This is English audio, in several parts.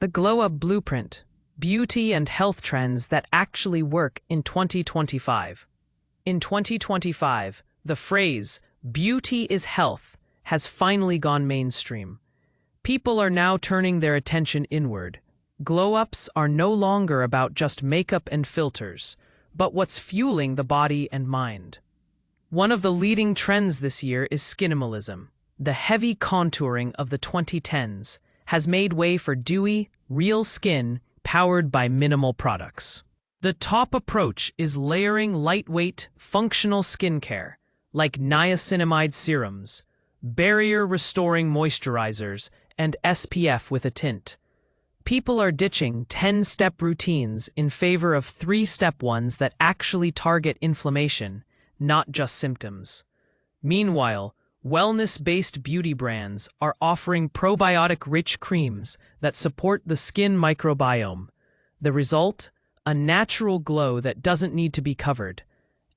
The Glow Up Blueprint: Beauty and Health Trends That Actually Work in 2025. In 2025, the phrase, beauty is health, has finally gone mainstream. People are now turning their attention inward. Glow-ups are no longer about just makeup and filters, but what's fueling the body and mind. One of the leading trends this year is skinimalism. The heavy contouring of the 2010s has made way for dewy, real skin powered by minimal products. The top approach is layering lightweight, functional skincare, like niacinamide serums, barrier-restoring moisturizers, and SPF with a tint. People are ditching 10-step routines in favor of 3-step ones that actually target inflammation, not just symptoms. Meanwhile, wellness-based beauty brands are offering probiotic-rich creams that support the skin microbiome. The result? A natural glow that doesn't need to be covered.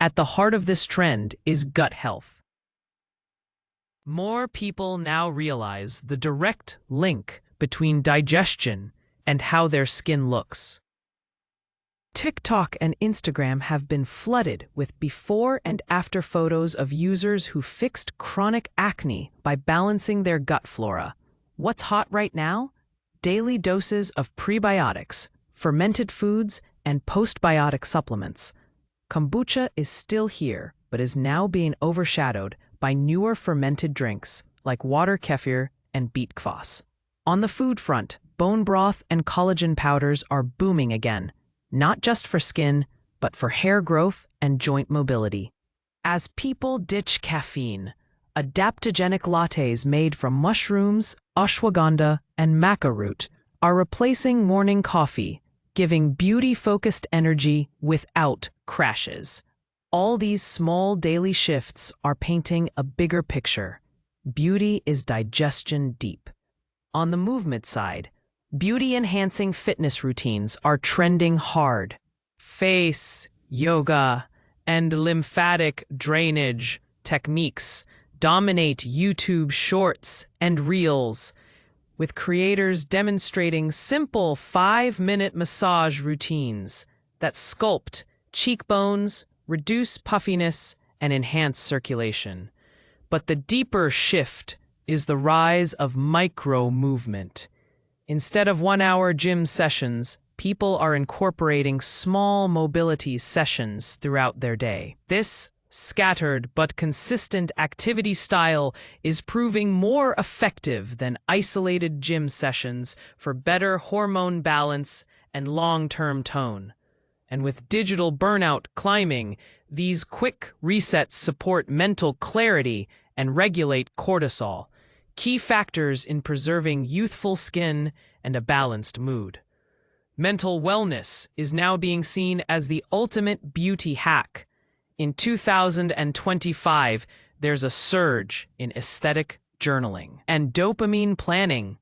At the heart of this trend is gut health. More people now realize the direct link between digestion and how their skin looks. TikTok and Instagram have been flooded with before and after photos of users who fixed chronic acne by balancing their gut flora. What's hot right now? Daily doses of prebiotics, fermented foods, and postbiotic supplements. Kombucha is still here, but is now being overshadowed by newer fermented drinks like water kefir and beet kvass. On the food front, bone broth and collagen powders are booming again, not just for skin, but for hair growth and joint mobility. As people ditch caffeine, adaptogenic lattes made from mushrooms, ashwagandha, and maca root are replacing morning coffee, giving beauty-focused energy without crashes. All these small daily shifts are painting a bigger picture. Beauty is digestion deep. On the movement side, beauty-enhancing fitness routines are trending hard. Face, yoga, and lymphatic drainage techniques dominate YouTube shorts and reels, with creators demonstrating simple 5-minute massage routines that sculpt cheekbones, reduce puffiness, and enhance circulation. But the deeper shift is the rise of micro-movement. Instead of 1-hour gym sessions, people are incorporating small mobility sessions throughout their day. This scattered but consistent activity style is proving more effective than isolated gym sessions for better hormone balance and long-term tone. And with digital burnout climbing, these quick resets support mental clarity and regulate cortisol, key factors in preserving youthful skin and a balanced mood. Mental wellness is now being seen as the ultimate beauty hack. In 2025, there's a surge in aesthetic journaling and dopamine planning,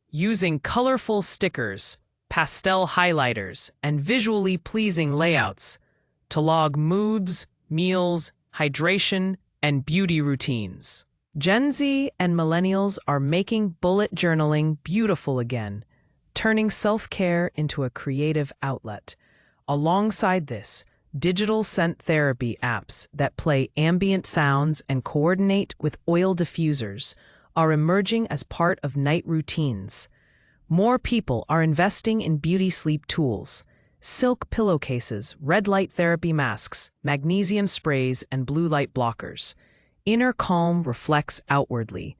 using colorful stickers, pastel highlighters, and visually pleasing layouts to log moods, meals, hydration, and beauty routines. Gen Z and millennials are making bullet journaling beautiful again, turning self-care into a creative outlet. Alongside this, digital scent therapy apps that play ambient sounds and coordinate with oil diffusers are emerging as part of night routines. More people are investing in beauty sleep tools, silk pillowcases, red light therapy masks, magnesium sprays, and blue light blockers. Inner calm reflects outwardly.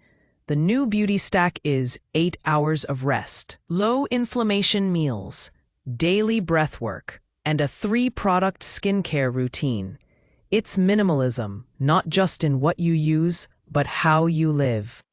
The new beauty stack is 8 hours of rest, low inflammation meals, daily breath work, and a 3-product skincare routine. It's minimalism, not just in what you use, but how you live.